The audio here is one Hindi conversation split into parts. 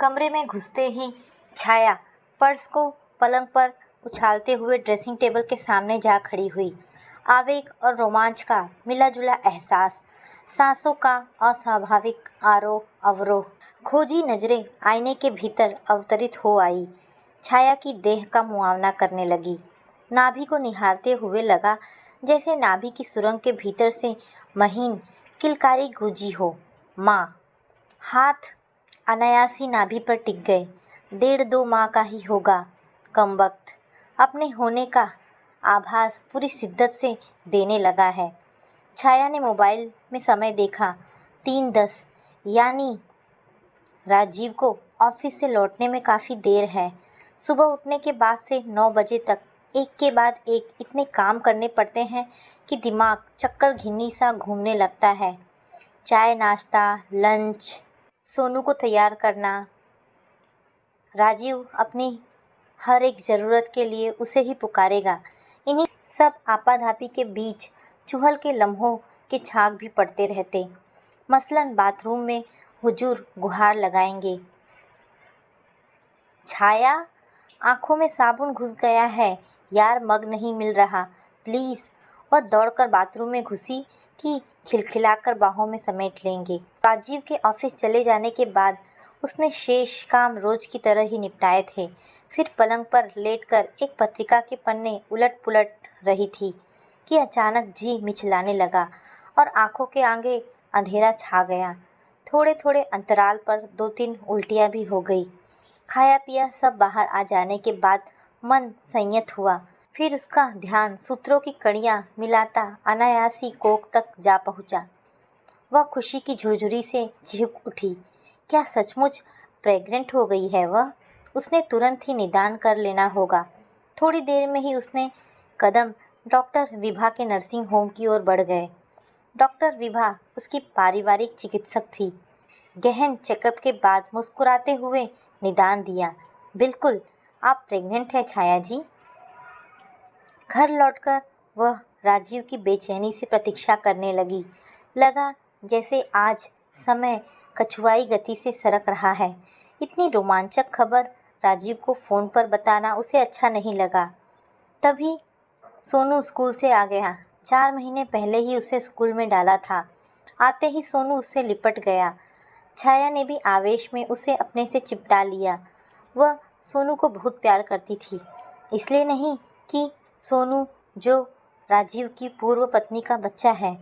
कमरे में घुसते ही छाया पर्स को पलंग पर उछालते हुए ड्रेसिंग टेबल के सामने जा खड़ी हुई। आवेग और रोमांच का मिला-जुला एहसास, सांसों का अस्वाभाविक आरोह-अवरोह, खोजी नजरें आईने के भीतर अवतरित हो आई। छाया की देह का मुआयना करने लगी। नाभि को निहारते हुए लगा जैसे नाभि की सुरंग के भीतर से महीन किलकारी गूंजी हो। माँ। हाथ अनायासी नाभि पर टिक गए। 1.5-2 माह का ही होगा। कमबख्त अपने होने का आभास पूरी शिद्दत से देने लगा है। छाया ने मोबाइल में समय देखा। 3:10, यानी राजीव को ऑफिस से लौटने में काफ़ी देर है। सुबह उठने के बाद से 9 बजे तक एक के बाद एक इतने काम करने पड़ते हैं कि दिमाग चक्कर घिन्नी सा घूमने लगता है। चाय, नाश्ता, लंच, सोनू को तैयार करना, राजीव अपनी हर एक ज़रूरत के लिए उसे ही पुकारेगा। इन्हीं सब आपाधापी के बीच चुहल के लम्हों के छाग भी पड़ते रहते। मसलन बाथरूम में हुजूर गुहार लगाएंगे, छाया आंखों में साबुन घुस गया है यार, मग नहीं मिल रहा, प्लीज़। वह दौड़कर बाथरूम में घुसी कि खिलखिलाकर बाहों में समेट लेंगे। राजीव के ऑफिस चले जाने के बाद उसने शेष काम रोज की तरह ही निपटाए थे। फिर पलंग पर लेटकर एक पत्रिका के पन्ने उलट-पुलट रही थी कि अचानक जी मिचलाने लगा और आंखों के आगे अंधेरा छा गया। थोड़े-थोड़े अंतराल पर 2-3 उल्टियाँ भी हो गई। खाया पिया सब बाहर आ जाने के बाद मन संयत हुआ। फिर उसका ध्यान सूत्रों की कड़ियाँ मिलाता अनायासी कोख तक जा पहुँचा। वह खुशी की झुरझुरी से चीख उठी। क्या सचमुच प्रेग्नेंट हो गई है वह? उसने तुरंत ही निदान कर लेना होगा। थोड़ी देर में ही उसने कदम डॉक्टर विभा के नर्सिंग होम की ओर बढ़ गए। डॉक्टर विभा उसकी पारिवारिक चिकित्सक थी। गहन चेकअप के बाद मुस्कुराते हुए निदान दिया, बिल्कुल, आप प्रेग्नेंट हैं छाया जी। घर लौटकर वह राजीव की बेचैनी से प्रतीक्षा करने लगी। लगा जैसे आज समय कछुआई गति से सरक रहा है। इतनी रोमांचक खबर राजीव को फ़ोन पर बताना उसे अच्छा नहीं लगा। तभी सोनू स्कूल से आ गया। 4 महीने पहले ही उसे स्कूल में डाला था। आते ही सोनू उससे लिपट गया। छाया ने भी आवेश में उसे अपने से चिपटा लिया। वह सोनू को बहुत प्यार करती थी, इसलिए नहीं कि सोनू, जो राजीव की पूर्व पत्नी का बच्चा है,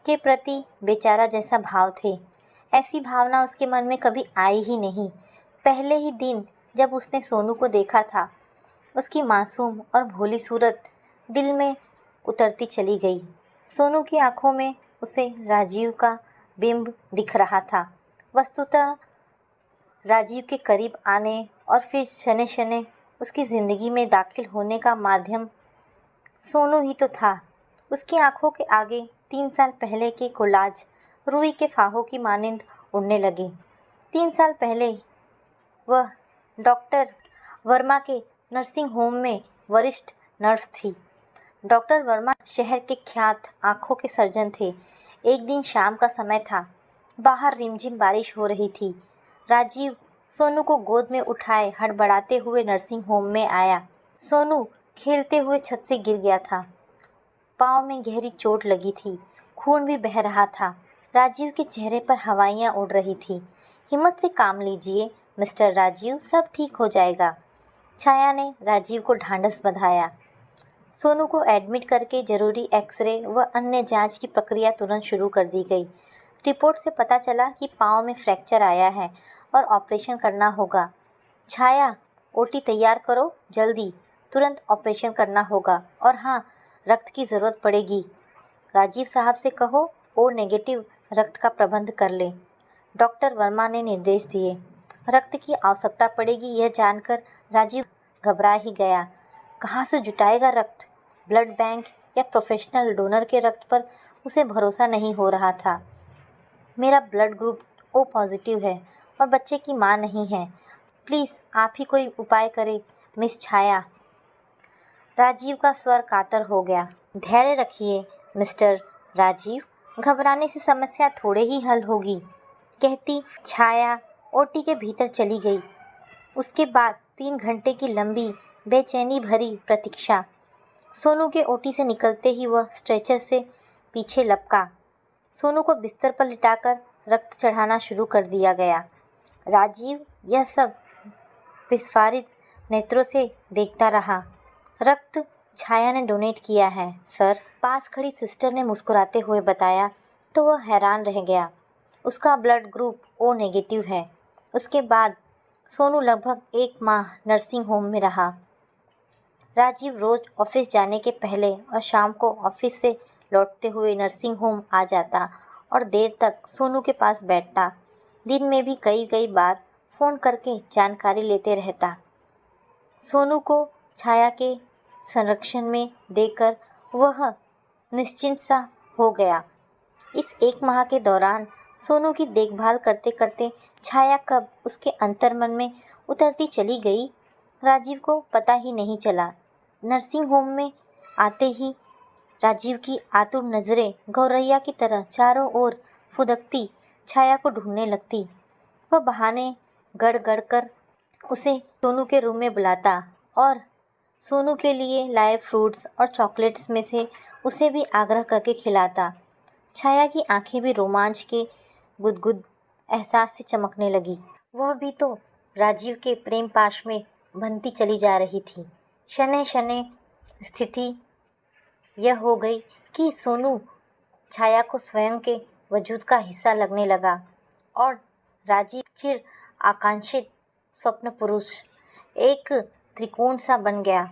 के प्रति बेचारा जैसा भाव थे। ऐसी भावना उसके मन में कभी आई ही नहीं। पहले ही दिन जब उसने सोनू को देखा था, उसकी मासूम और भोली सूरत दिल में उतरती चली गई। सोनू की आंखों में उसे राजीव का बिंब दिख रहा था। वस्तुतः राजीव के करीब आने और फिर शने-शने उसकी ज़िंदगी में दाखिल होने का माध्यम सोनू ही तो था। उसकी आंखों के आगे 3 साल पहले के कोलाज रुई के फाहों की मानिंद उड़ने लगे। 3 साल पहले वह डॉक्टर वर्मा के नर्सिंग होम में वरिष्ठ नर्स थी। डॉक्टर वर्मा शहर के ख्यात आँखों के सर्जन थे। एक दिन शाम का समय था। बाहर रिमझिम बारिश हो रही थी। राजीव सोनू को गोद में उठाए हड़बड़ाते हुए नर्सिंग होम में आया। सोनू खेलते हुए छत से गिर गया था। पाँव में गहरी चोट लगी थी। खून भी बह रहा था। राजीव के चेहरे पर हवाइयाँ उड़ रही थी। हिम्मत से काम लीजिए मिस्टर राजीव, सब ठीक हो जाएगा। छाया ने राजीव को ढांढस बंधाया। सोनू को एडमिट करके ज़रूरी एक्सरे व अन्य जांच की प्रक्रिया तुरंत शुरू कर दी गई। रिपोर्ट से पता चला कि पाँव में फ्रैक्चर आया है और ऑपरेशन करना होगा। छाया, ओटी तैयार करो, जल्दी, तुरंत ऑपरेशन करना होगा। और हाँ, रक्त की ज़रूरत पड़ेगी। राजीव साहब से कहो ओ नेगेटिव रक्त का प्रबंध कर ले। डॉक्टर वर्मा ने निर्देश दिए। रक्त की आवश्यकता पड़ेगी यह जानकर राजीव घबरा ही गया। कहाँ से जुटाएगा रक्त? ब्लड बैंक या प्रोफेशनल डोनर के रक्त पर उसे भरोसा नहीं हो रहा था। मेरा ब्लड ग्रुप ओ पॉजिटिव है और बच्चे की माँ नहीं है। प्लीज़ आप ही कोई उपाय करें मिस छाया। राजीव का स्वर कातर हो गया। धैर्य रखिए मिस्टर राजीव, घबराने से समस्या थोड़े ही हल होगी, कहती छाया ओटी के भीतर चली गई। उसके बाद 3 घंटे की लंबी बेचैनी भरी प्रतीक्षा। सोनू के ओटी से निकलते ही वह स्ट्रेचर से पीछे लपका। सोनू को बिस्तर पर लिटाकर रक्त चढ़ाना शुरू कर दिया गया। राजीव यह सब विस्फारित नेत्रों से देखता रहा। रक्त छाया ने डोनेट किया है सर, पास खड़ी सिस्टर ने मुस्कुराते हुए बताया तो वह हैरान रह गया। उसका ब्लड ग्रुप ओ नेगेटिव है। उसके बाद सोनू लगभग 1 माह नर्सिंग होम में रहा। राजीव रोज ऑफिस जाने के पहले और शाम को ऑफिस से लौटते हुए नर्सिंग होम आ जाता और देर तक सोनू के पास बैठता। दिन में भी कई बार फ़ोन करके जानकारी लेते रहता। सोनू को छाया के संरक्षण में देकर वह निश्चिंत सा हो गया। इस 1 माह के दौरान सोनू की देखभाल करते करते छाया कब उसके अंतर्मन में उतरती चली गई, राजीव को पता ही नहीं चला। नर्सिंग होम में आते ही राजीव की आतुर नज़रें गौरैया की तरह चारों ओर फुदकती छाया को ढूंढने लगती। वह बहाने गढ़ कर उसे सोनू के रूम में बुलाता और सोनू के लिए लाए फ्रूट्स और चॉकलेट्स में से उसे भी आग्रह करके खिलाता। छाया की आंखें भी रोमांच के गुदगुद एहसास से चमकने लगी। वह भी तो राजीव के प्रेम पाश में बनती चली जा रही थी। शनै शनै स्थिति यह हो गई कि सोनू छाया को स्वयं के वजूद का हिस्सा लगने लगा और राजीव चिर आकांक्षित स्वप्न पुरुष एक त्रिकोण सा बन गया।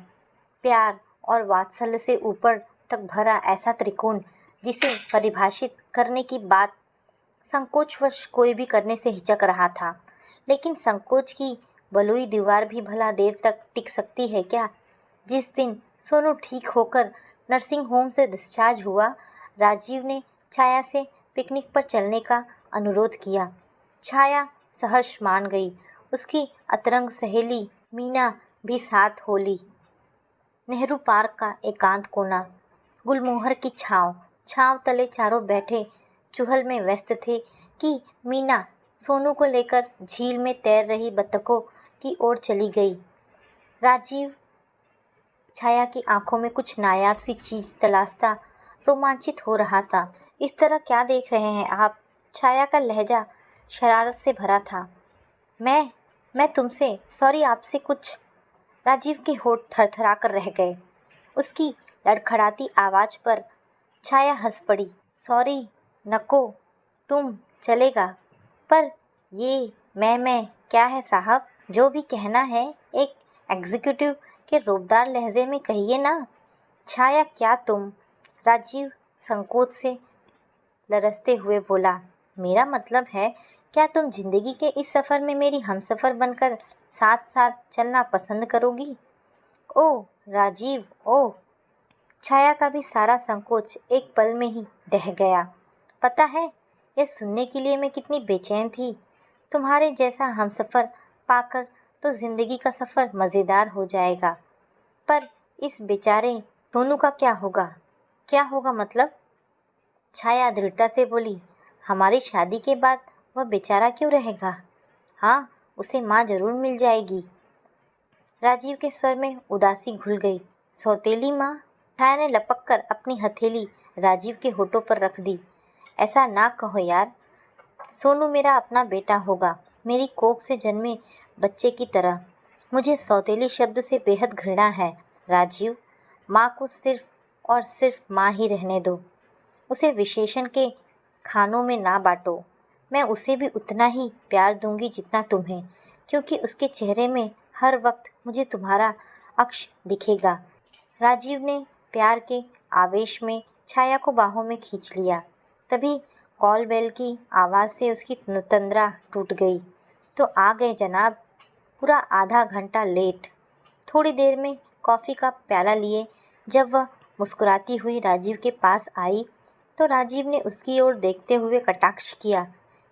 प्यार और वात्सल्य से ऊपर तक भरा ऐसा त्रिकोण जिसे परिभाषित करने की बात संकोचवश कोई भी करने से हिचक रहा था। लेकिन संकोच की बलुई दीवार भी भला देर तक टिक सकती है क्या? जिस दिन सोनू ठीक होकर नर्सिंग होम से डिस्चार्ज हुआ, राजीव ने छाया से पिकनिक पर चलने का अनुरोध किया। छाया सहर्ष मान गई। उसकी अतरंग सहेली मीना भी साथ हो ली। नेहरू पार्क का एकांत कोना, गुलमोहर की छांव तले चारों बैठे चुहल में व्यस्त थे कि मीना सोनू को लेकर झील में तैर रही बत्तखों की ओर चली गई। राजीव छाया की आंखों में कुछ नायाब सी चीज तलाशता रोमांचित हो रहा था। इस तरह क्या देख रहे हैं आप? छाया का लहजा शरारत से भरा था। मैं तुमसे सॉरी, आपसे कुछ। राजीव के होंठ थरथरा कर रह गए। उसकी लड़खड़ाती आवाज़ पर छाया हंस पड़ी। सॉरी नको, तुम चलेगा, पर ये मैं क्या है साहब? जो भी कहना है एक एग्जीक्यूटिव के रोबदार लहजे में कहिए ना। छाया क्या तुम? राजीव संकोच से लरसते हुए बोला। मेरा मतलब है, क्या तुम जिंदगी के इस सफ़र में मेरी हमसफ़र बनकर साथ साथ चलना पसंद करोगी? ओह राजीव, ओह। छाया का भी सारा संकोच एक पल में ही ढह गया। पता है, यह सुनने के लिए मैं कितनी बेचैन थी। तुम्हारे जैसा हमसफ़र पाकर तो ज़िंदगी का सफ़र मज़ेदार हो जाएगा। पर इस बेचारे सोनू का क्या होगा? क्या होगा मतलब? छाया दृढ़ता से बोली। हमारी शादी के बाद वह बेचारा क्यों रहेगा? हाँ, उसे माँ ज़रूर मिल जाएगी। राजीव के स्वर में उदासी घुल गई। सौतेली माँ? छाया ने लपक कर अपनी हथेली राजीव के होठों पर रख दी। ऐसा ना कहो यार, सोनू मेरा अपना बेटा होगा, मेरी कोख से जन्मे बच्चे की तरह। मुझे सौतेली शब्द से बेहद घृणा है राजीव। माँ को सिर्फ और सिर्फ माँ ही रहने दो। उसे विशेषण के खानों में ना बांटो। मैं उसे भी उतना ही प्यार दूंगी जितना तुम्हें, क्योंकि उसके चेहरे में हर वक्त मुझे तुम्हारा अक्ष दिखेगा। राजीव ने प्यार के आवेश में छाया को बाहों में खींच लिया। तभी कॉल बेल की आवाज़ से उसकी तंद्रा टूट गई। तो आ गए जनाब, पूरा आधा घंटा लेट। थोड़ी देर में कॉफ़ी का प्याला लिए जब वह मुस्कुराती हुई राजीव के पास आई तो राजीव ने उसकी ओर देखते हुए कटाक्ष किया।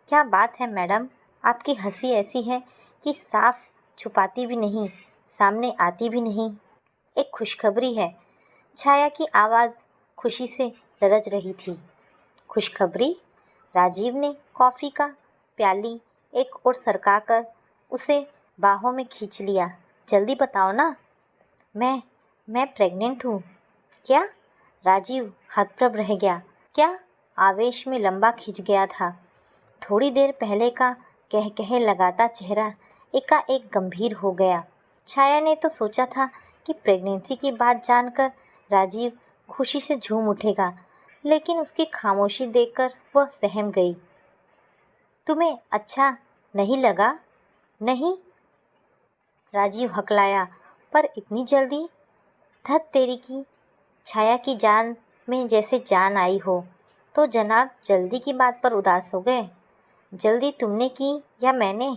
क्या बात है मैडम, आपकी हंसी ऐसी है कि साफ छुपाती भी नहीं, सामने आती भी नहीं। एक खुशखबरी है। छाया की आवाज़ खुशी से लरज रही थी। खुशखबरी? राजीव ने कॉफ़ी का प्याली एक ओर सरकाकर उसे बाहों में खींच लिया। जल्दी बताओ ना। मैं प्रेग्नेंट हूँ। क्या? राजीव हतप्रभ रह गया। क्या? आवेश में लंबा खिंच गया था। थोड़ी देर पहले का कह लगाता चेहरा एकाएक गंभीर हो गया। छाया ने तो सोचा था कि प्रेगनेंसी की बात जानकर राजीव खुशी से झूम उठेगा, लेकिन उसकी खामोशी देखकर वह सहम गई। तुम्हें अच्छा नहीं लगा? नहीं, राजीव हकलाया। पर इतनी जल्दी? धत तेरी की, छाया की जान में जैसे जान आई हो। तो जनाब जल्दी की बात पर उदास हो गए। जल्दी तुमने की या मैंने?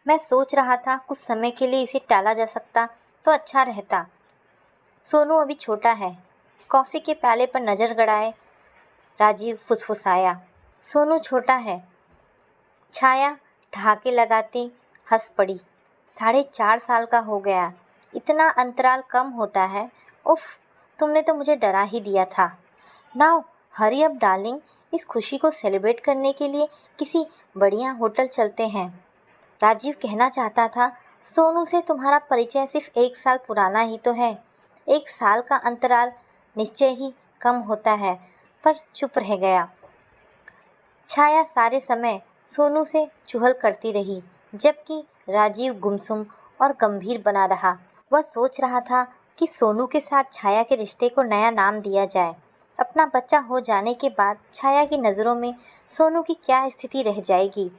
मैं सोच रहा था कुछ समय के लिए इसे टाला जा सकता तो अच्छा रहता। सोनू अभी छोटा है। कॉफ़ी के प्याले पर नज़र गड़ाए राजीव फुसफुसाया। सोनू छोटा है। छाया ठहाके लगाती हंस पड़ी। 4.5 साल का हो गया। इतना अंतराल कम होता है। उफ, तुमने तो मुझे डरा ही दिया था। नाउ हरी अप डार्लिंग, इस खुशी को सेलिब्रेट करने के लिए किसी बढ़िया होटल चलते हैं। राजीव कहना चाहता था, सोनू से तुम्हारा परिचय सिर्फ 1 साल पुराना ही तो है। 1 साल का अंतराल निश्चय ही कम होता है, पर चुप रह गया। छाया सारे समय सोनू से चुहल करती रही, जबकि राजीव गुमसुम और गंभीर बना रहा। वह सोच रहा था कि सोनू के साथ छाया के रिश्ते को नया नाम दिया जाए। अपना बच्चा हो जाने के बाद छाया की नज़रों में सोनू की क्या स्थिति रह जाएगी।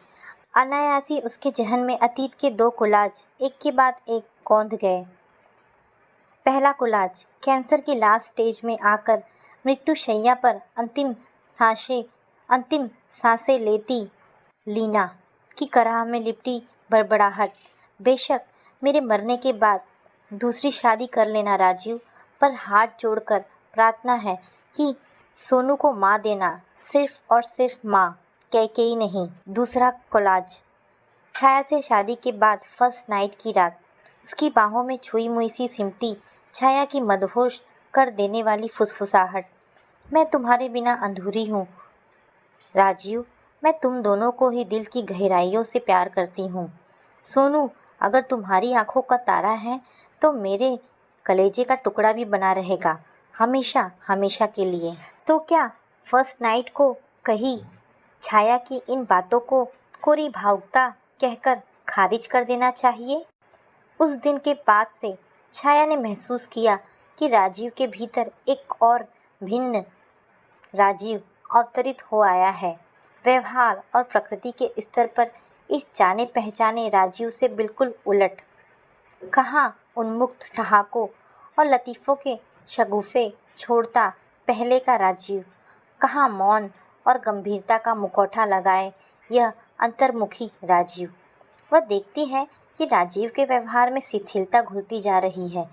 अनायासी उसके जहन में अतीत के 2 कोलाज एक के बाद एक कौंध गए। पहला कोलाज, कैंसर की लास्ट स्टेज में आकर मृत्युशैया पर अंतिम सांसें लेती लीना की कराह में लिपटी बड़बड़ाहट। बेशक मेरे मरने के बाद दूसरी शादी कर लेना राजीव, पर हाथ जोड़कर प्रार्थना है कि सोनू को माँ देना, सिर्फ और सिर्फ माँ, कैकेयी नहीं। दूसरा कोलाज, छाया से शादी के बाद फर्स्ट नाइट की रात। उसकी बाहों में छुई मुई सी सिमटी छाया की मदहोश कर देने वाली फुसफुसाहट। मैं तुम्हारे बिना अधूरी हूँ राजीव। मैं तुम दोनों को ही दिल की गहराइयों से प्यार करती हूँ। सोनू अगर तुम्हारी आंखों का तारा है तो मेरे कलेजे का टुकड़ा भी बना रहेगा, हमेशा हमेशा के लिए। तो क्या फर्स्ट नाइट को कही छाया की इन बातों को कोरी भावुकता कहकर खारिज कर देना चाहिए? उस दिन के बाद से छाया ने महसूस किया कि राजीव के भीतर एक और भिन्न राजीव अवतरित हो आया है। व्यवहार और प्रकृति के स्तर पर इस जाने पहचाने राजीव से बिल्कुल उलट। कहाँ उन्मुक्त ठहाकों और लतीफ़ों के शगुफ़े छोड़ता पहले का राजीव, कहाँ मौन और गंभीरता का मुखौटा लगाए यह अंतर्मुखी राजीव। वह देखती है कि राजीव के व्यवहार में शिथिलता घुलती जा रही है।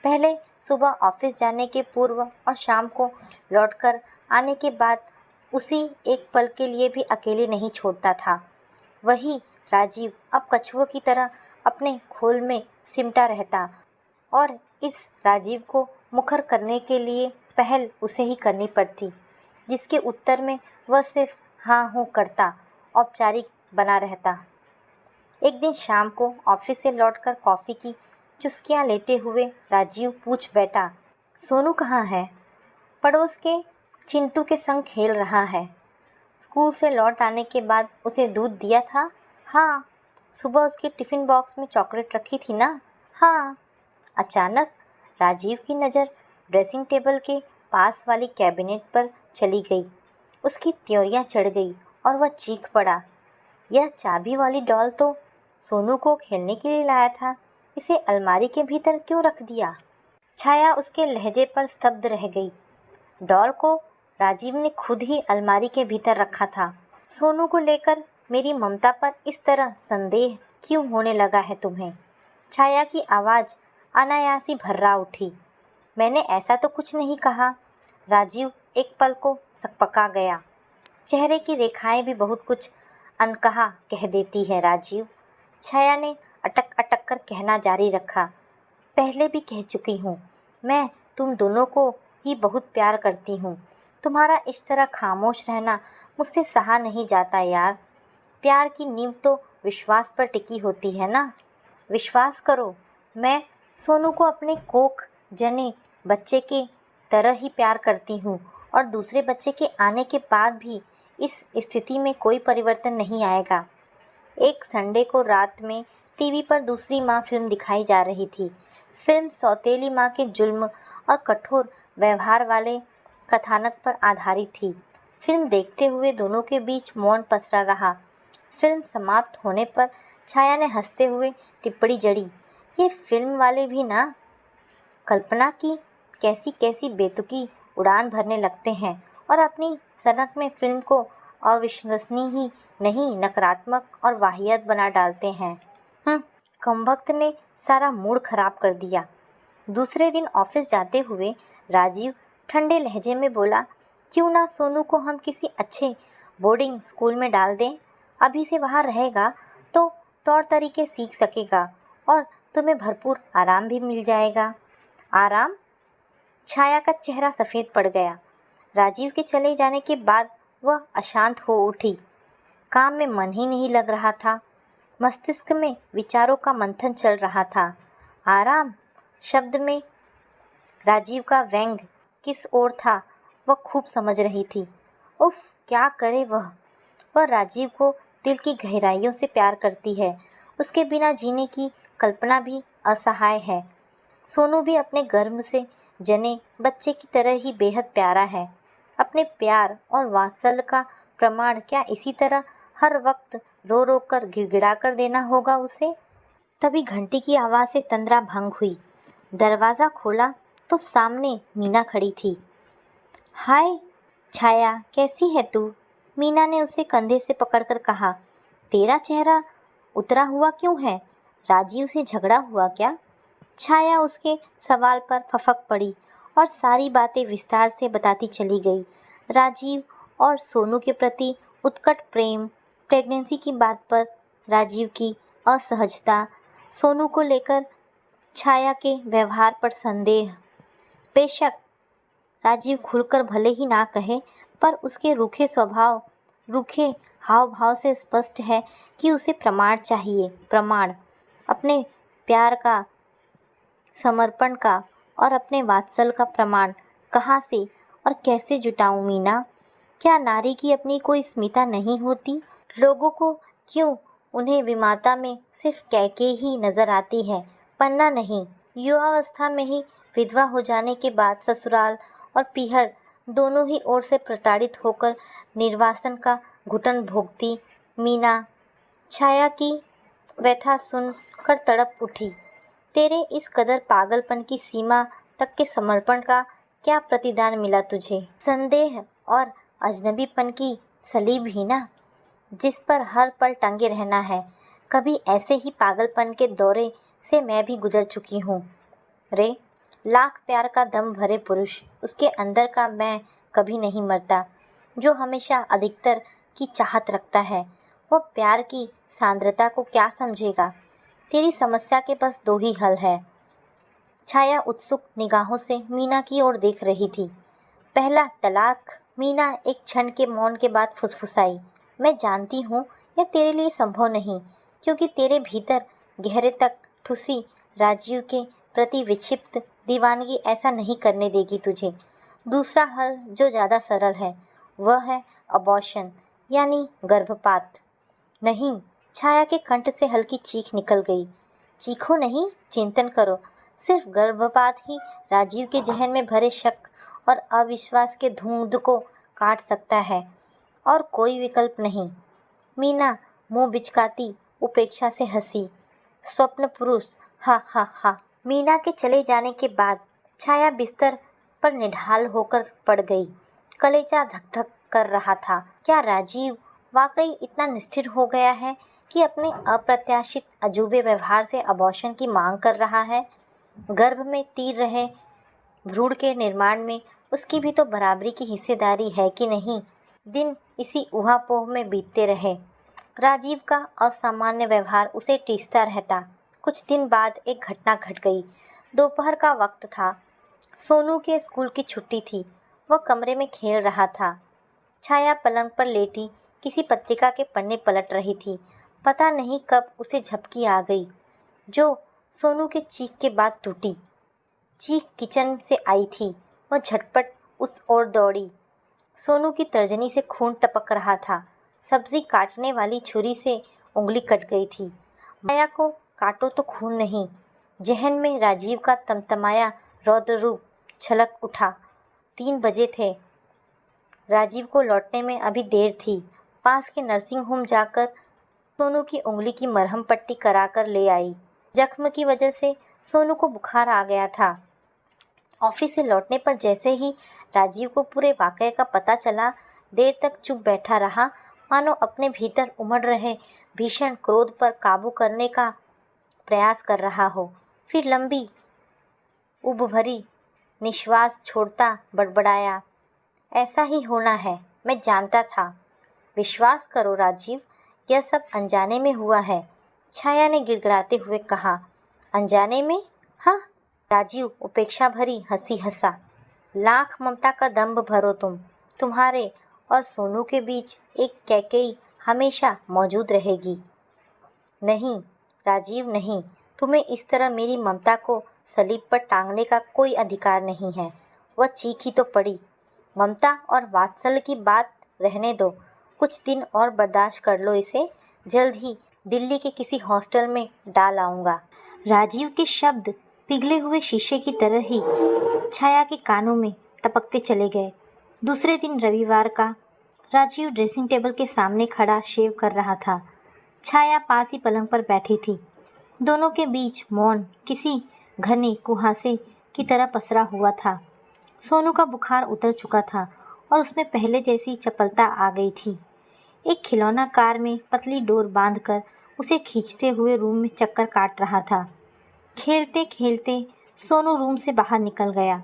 पहले सुबह ऑफिस जाने के पूर्व और शाम को लौटकर आने के बाद उसी एक पल के लिए भी अकेले नहीं छोड़ता था। वही राजीव अब कछुओं की तरह अपने खोल में सिमटा रहता और इस राजीव को मुखर करने के लिए पहल उसे ही करनी पड़ती, जिसके उत्तर में वह सिर्फ हाँ हूँ करता, औपचारिक बना रहता। एक दिन शाम को ऑफिस से लौटकर कॉफ़ी की चुस्कियाँ लेते हुए राजीव पूछ बैठा, सोनू कहाँ है? पड़ोस के चिंटू के संग खेल रहा है। स्कूल से लौट आने के बाद उसे दूध दिया था? हाँ। सुबह उसके टिफ़िन बॉक्स में चॉकलेट रखी थी ना? हाँ। अचानक राजीव की नज़र ड्रेसिंग टेबल के पास वाली कैबिनेट पर चली गई। उसकी त्योरियाँ चढ़ गई और वह चीख पड़ा, यह चाबी वाली डॉल तो सोनू को खेलने के लिए लाया था, इसे अलमारी के भीतर क्यों रख दिया? छाया उसके लहजे पर स्तब्ध रह गई। डॉल को राजीव ने खुद ही अलमारी के भीतर रखा था। सोनू को लेकर मेरी ममता पर इस तरह संदेह क्यों होने लगा है तुम्हें? छाया की आवाज़ अनायासी भर्रा उठी। मैंने ऐसा तो कुछ नहीं कहा। राजीव एक पल को सकपका गया। चेहरे की रेखाएं भी बहुत कुछ अनकहा कह देती है राजीव। छाया ने अटक अटक कर कहना जारी रखा, पहले भी कह चुकी हूँ, मैं तुम दोनों को ही बहुत प्यार करती हूँ। तुम्हारा इस तरह खामोश रहना मुझसे सहा नहीं जाता यार। प्यार की नींव तो विश्वास पर टिकी होती है ना। विश्वास करो, मैं सोनू को अपने कोख जने बच्चे के तरह ही प्यार करती हूँ और दूसरे बच्चे के आने के बाद भी इस स्थिति में कोई परिवर्तन नहीं आएगा। एक संडे को रात में टीवी पर दूसरी माँ फिल्म दिखाई जा रही थी। फिल्म सौतेली माँ के जुल्म और कठोर व्यवहार वाले कथानक पर आधारित थी। फिल्म देखते हुए दोनों के बीच मौन पसरा रहा। फिल्म समाप्त होने पर छाया ने हंसते हुए टिप्पणी जड़ी, ये फिल्म वाले भी ना कल्पना की कैसी कैसी बेतुकी उड़ान भरने लगते हैं और अपनी सनक में फिल्म को अविश्वसनीय ही नहीं नकारात्मक और वाहियात बना डालते हैं। कमबख्त ने सारा मूड खराब कर दिया। दूसरे दिन ऑफिस जाते हुए राजीव ठंडे लहजे में बोला, क्यों ना सोनू को हम किसी अच्छे बोर्डिंग स्कूल में डाल दें। अभी से वहाँ रहेगा तो तौर तरीके सीख सकेगा और तुम्हें भरपूर आराम भी मिल जाएगा। आराम? छाया का चेहरा सफ़ेद पड़ गया। राजीव के चले जाने के बाद वह अशांत हो उठी। काम में मन ही नहीं लग रहा था। मस्तिष्क में विचारों का मंथन चल रहा था। आराम शब्द में राजीव का व्यंग किस ओर था वह खूब समझ रही थी। उफ, क्या करे वह राजीव को दिल की गहराइयों से प्यार करती है। उसके बिना जीने की कल्पना भी असहाय है। सोनू भी अपने गर्भ से जने बच्चे की तरह ही बेहद प्यारा है। अपने प्यार और वात्सल्य का प्रमाण क्या इसी तरह हर वक्त रो रो कर गिड़गिड़ा कर देना होगा उसे। तभी घंटी की आवाज़ से तंद्रा भंग हुई। दरवाज़ा खोला तो सामने मीना खड़ी थी। हाय छाया, कैसी है तू? मीना ने उसे कंधे से पकड़कर कहा। तेरा चेहरा उतरा हुआ क्यों है? राजीव से झगड़ा हुआ क्या? छाया उसके सवाल पर फफक पड़ी और सारी बातें विस्तार से बताती चली गई। राजीव और सोनू के प्रति उत्कट प्रेम, प्रेगनेंसी की बात पर राजीव की असहजता, सोनू को लेकर छाया के व्यवहार पर संदेह। बेशक राजीव खुलकर भले ही ना कहे, पर उसके रूखे स्वभाव, रूखे हाव भाव से स्पष्ट है कि उसे प्रमाण चाहिए। प्रमाण अपने प्यार का, समर्पण का और अपने वात्सल्य का प्रमाण कहाँ से और कैसे जुटाऊं मीना? क्या नारी की अपनी कोई स्मिता नहीं होती? लोगों को क्यों उन्हें विमाता में सिर्फ कैके ही नजर आती है, पन्ना नहीं? युवावस्था में ही विधवा हो जाने के बाद ससुराल और पीहर दोनों ही ओर से प्रताड़ित होकर निर्वासन का घुटन भोगती मीना छाया की व्यथा सुन कर तड़प उठी। तेरे इस कदर पागलपन की सीमा तक के समर्पण का क्या प्रतिदान मिला तुझे? संदेह और अजनबीपन की सलीब ही ना, जिस पर हर पल टंगे रहना है। कभी ऐसे ही पागलपन के दौरे से मैं भी गुजर चुकी हूँ रे। लाख प्यार का दम भरे पुरुष, उसके अंदर का मैं कभी नहीं मरता, जो हमेशा अधिकतर की चाहत रखता है। वो प्यार की सांद्रता को क्या समझेगा? तेरी समस्या के बस दो ही हल है। छाया उत्सुक निगाहों से मीना की ओर देख रही थी। पहला तलाक। मीना एक क्षण के मौन के बाद फुसफुसाई। मैं जानती हूँ यह तेरे लिए संभव नहीं, क्योंकि तेरे भीतर गहरे तक ठुसी राजीव के प्रति विक्षिप्त दीवानगी ऐसा नहीं करने देगी तुझे। दूसरा हल जो ज़्यादा सरल है वह है अबॉर्शन, यानी गर्भपात। नहीं, छाया के कंठ से हल्की चीख निकल गई। चीखो नहीं, चिंतन करो। सिर्फ गर्भपात ही राजीव के जहन में भरे शक और अविश्वास के धुंध को काट सकता है, और कोई विकल्प नहीं। मीना मुंह बिचकाती उपेक्षा से हंसी। स्वप्न पुरुष, हा हा हा। मीना के चले जाने के बाद छाया बिस्तर पर निढाल होकर पड़ गई। कलेजा धक धक कर रहा था। क्या राजीव वाकई इतना निष्ठुर हो गया है कि अपने अप्रत्याशित अजूबे व्यवहार से अबॉर्शन की मांग कर रहा है? गर्भ में तीर रहे भ्रूण के निर्माण में उसकी भी तो बराबरी की हिस्सेदारी है कि नहीं? दिन इसी ऊहापोह में बीतते रहे। राजीव का असामान्य व्यवहार उसे टीसता रहता। कुछ दिन बाद एक घटना घट गई। दोपहर का वक्त था। सोनू के स्कूल की छुट्टी थी। वह कमरे में खेल रहा था। छाया पलंग पर लेटी किसी पत्रिका के पन्ने पलट रही थी। पता नहीं कब उसे झपकी आ गई जो सोनू के चीख के बाद टूटी। चीख किचन से आई थी। वह झटपट उस ओर दौड़ी। सोनू की तर्जनी से खून टपक रहा था। सब्जी काटने वाली छुरी से उंगली कट गई थी। माया को काटो तो खून नहीं। जहन में राजीव का तमतमाया रौद्र रूप छलक उठा। 3 बजे थे। राजीव को लौटने में अभी देर थी। पास के नर्सिंग होम जाकर सोनू की उंगली की मरहम पट्टी कराकर ले आई। जख्म की वजह से सोनू को बुखार आ गया था। ऑफिस से लौटने पर जैसे ही राजीव को पूरे वाकये का पता चला, देर तक चुप बैठा रहा, मानो अपने भीतर उमड़ रहे भीषण क्रोध पर काबू करने का प्रयास कर रहा हो। फिर लंबी उब भरी निश्वास छोड़ता बड़बड़ाया, ऐसा ही होना है, मैं जानता था। विश्वास करो राजीव, यह सब अनजाने में हुआ है, छाया ने गिड़गिड़ाते हुए कहा। अनजाने में? हाँ। राजीव उपेक्षा भरी हंसी हंसा। लाख ममता का दंभ भरो तुम्हारे और सोनू के बीच एक कैकेयी हमेशा मौजूद रहेगी। नहीं राजीव नहीं, तुम्हें इस तरह मेरी ममता को सलीब पर टांगने का कोई अधिकार नहीं है। वह चीखी तो पड़ी। ममता और वात्सल्य की बात रहने दो, कुछ दिन और बर्दाश्त कर लो इसे, जल्द ही दिल्ली के किसी हॉस्टल में डाल आऊँगा। राजीव के शब्द पिघले हुए शीशे की तरह ही छाया के कानों में टपकते चले गए। दूसरे दिन रविवार का। राजीव ड्रेसिंग टेबल के सामने खड़ा शेव कर रहा था। छाया पास ही पलंग पर बैठी थी। दोनों के बीच मौन किसी घने कुहासे की तरह पसरा हुआ था। सोनू का बुखार उतर चुका था और उसमें पहले जैसी चपलता आ गई थी। एक खिलौना कार में पतली डोर बांधकर उसे खींचते हुए रूम में चक्कर काट रहा था। खेलते खेलते सोनू रूम से बाहर निकल गया।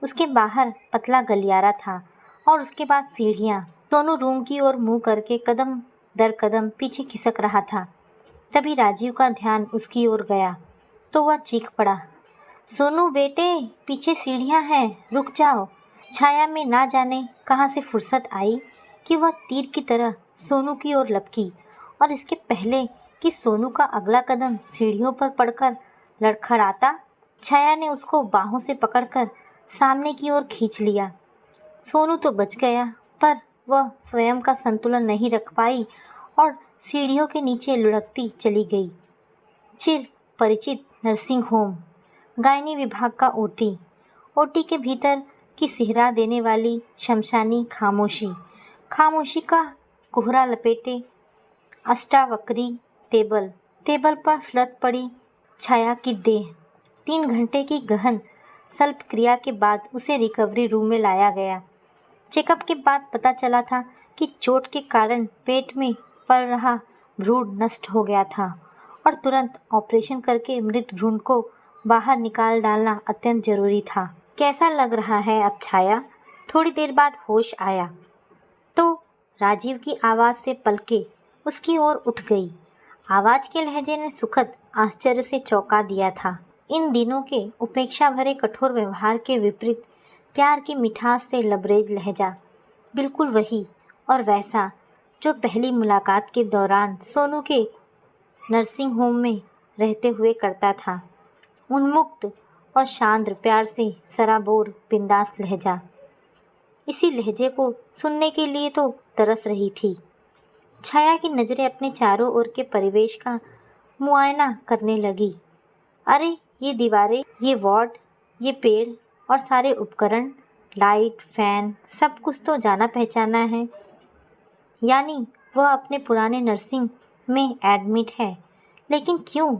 उसके बाहर पतला गलियारा था और उसके बाद सीढ़ियाँ। सोनू रूम की ओर मुंह करके कदम दर कदम पीछे खिसक रहा था। तभी राजीव का ध्यान उसकी ओर गया तो वह चीख पड़ा, सोनू बेटे, पीछे सीढ़ियाँ हैं, रुक जाओ। छाया में ना जाने कहाँ से फुर्सत आई कि वह तीर की तरह सोनू की ओर लपकी और इसके पहले कि सोनू का अगला कदम सीढ़ियों पर पड़कर लड़खड़ाता, छाया ने उसको बाहों से पकड़कर सामने की ओर खींच लिया। सोनू तो बच गया, पर वह स्वयं का संतुलन नहीं रख पाई और सीढ़ियों के नीचे लुढ़कती चली गई। चिर परिचित नर्सिंग होम, गायनी विभाग का ओटी के भीतर की सिहरा देने वाली शमशानी खामोशी का कोहरा लपेटे अष्टावक्री टेबल पर सुलग पड़ी छाया की देह। 3 घंटे की गहन शल्य क्रिया के बाद उसे रिकवरी रूम में लाया गया। चेकअप के बाद पता चला था कि चोट के कारण पेट में पल रहा भ्रूण नष्ट हो गया था और तुरंत ऑपरेशन करके मृत भ्रूण को बाहर निकाल डालना अत्यंत जरूरी था। कैसा लग रहा है अब छाया? थोड़ी देर बाद होश आया तो राजीव की आवाज़ से पलके उसकी ओर उठ गई। आवाज़ के लहजे ने सुखद आश्चर्य से चौंका दिया था। इन दिनों के उपेक्षा भरे कठोर व्यवहार के विपरीत प्यार की मिठास से लबरेज लहजा, बिल्कुल वही और वैसा जो पहली मुलाकात के दौरान सोनू के नर्सिंग होम में रहते हुए करता था। उन्मुक्त और शांत प्यार से सराबोर बिंदास लहजा। इसी लहजे को सुनने के लिए तो तरस रही थी। छाया की नज़रें अपने चारों ओर के परिवेश का मुआयना करने लगी। अरे ये दीवारें, ये वार्ड, ये पेड़ और सारे उपकरण, लाइट, फैन, सब कुछ तो जाना पहचाना है। यानी वह अपने पुराने नर्सिंग में एडमिट है, लेकिन क्यों?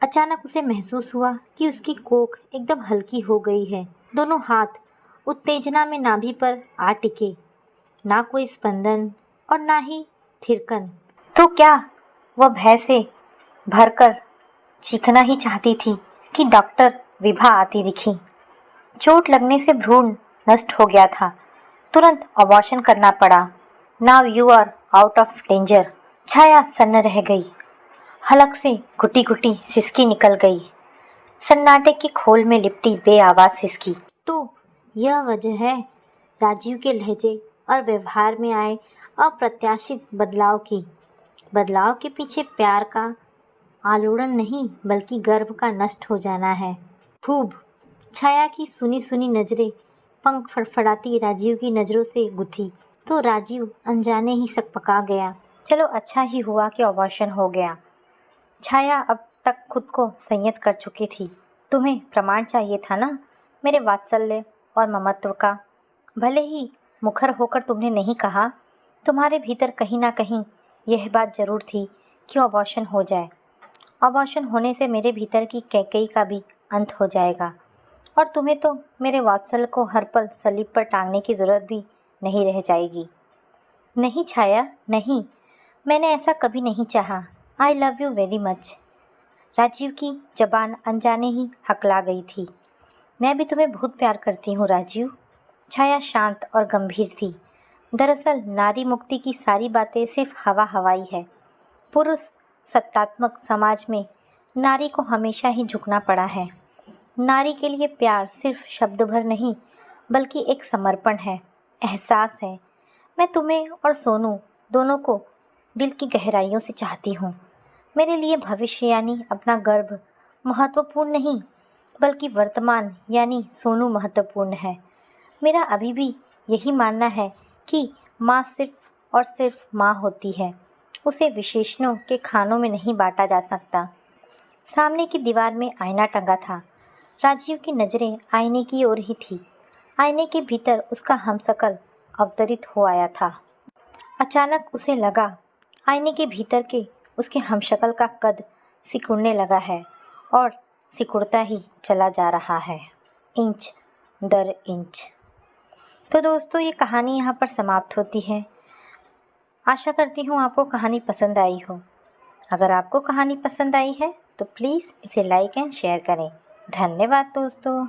अचानक उसे महसूस हुआ कि उसकी कोख एकदम हल्की हो गई है। दोनों हाथ उत्तेजना में नाभि पर आ टिके, ना कोई स्पंदन और ना ही थिरकन। तो क्या वह भय से भरकर चीखना ही चाहती थी कि डॉक्टर विभा आती दिखी। चोट लगने से भ्रूण नष्ट हो गया था, तुरंत अबॉर्शन करना पड़ा। Now you are out of danger. Chhaya सन्न रह गई। हलक से घुटी घुटी सिसकी निकल गई। सन्नाटे की खोल में लिपटी बेआवाज सिसकी। तो यह वजह है राजीव के लहजे और व्यवहार में आए अप्रत्याशित बदलाव की। बदलाव के पीछे प्यार का आलोड़न नहीं बल्कि गर्व का नष्ट हो जाना है। खूब। छाया की सुनी सुनी नजरें पंख फड़फड़ाती राजीव की नजरों से गुथी तो राजीव अनजाने ही सकपका गया। चलो अच्छा ही हुआ कि अबॉर्शन हो गया। छाया अब तक खुद को संयत कर चुकी थी। तुम्हें प्रमाण चाहिए था ना मेरे वात्सल्य और ममत्व का। भले ही मुखर होकर तुमने नहीं कहा, तुम्हारे भीतर कहीं ना कहीं यह बात जरूर थी कि अबॉर्शन हो जाए। अबॉर्शन होने से मेरे भीतर की कैकई का भी अंत हो जाएगा और तुम्हें तो मेरे वात्सल्य को हर पल सलीब पर टांगने की ज़रूरत भी नहीं रह जाएगी। नहीं छाया, नहीं, मैंने ऐसा कभी नहीं चाहा। I love you very much. Rajiv की जबान अनजाने ही हकला गई थी। मैं भी तुम्हें बहुत प्यार करती हूँ राजीव। छाया शांत और गंभीर थी। दरअसल नारी मुक्ति की सारी बातें सिर्फ हवा हवाई है। पुरुष सत्तात्मक समाज में नारी को हमेशा ही झुकना पड़ा है। नारी के लिए प्यार सिर्फ शब्द भर नहीं बल्कि एक समर्पण है, एहसास है। मैं तुम्हें और सोनू दोनों को दिल की गहराइयों से चाहती हूँ। मेरे लिए भविष्य यानी अपना गर्भ महत्वपूर्ण नहीं बल्कि वर्तमान यानी सोनू महत्वपूर्ण है। मेरा अभी भी यही मानना है कि माँ सिर्फ और सिर्फ माँ होती है। उसे विशेषणों के खानों में नहीं बांटा जा सकता। सामने की दीवार में आईना टंगा था। राजीव की नज़रें आईने की ओर ही थी। आईने के भीतर उसका हमशक्ल अवतरित हो आया था। अचानक उसे लगा आईने के भीतर के उसके हमशक्ल का कद सिकुड़ने लगा है और सिकुड़ता ही चला जा रहा है, इंच दर इंच। तो दोस्तों ये कहानी यहाँ पर समाप्त होती है। आशा करती हूँ आपको कहानी पसंद आई हो। अगर आपको कहानी पसंद आई है तो प्लीज़ इसे लाइक एंड शेयर करें। धन्यवाद दोस्तों।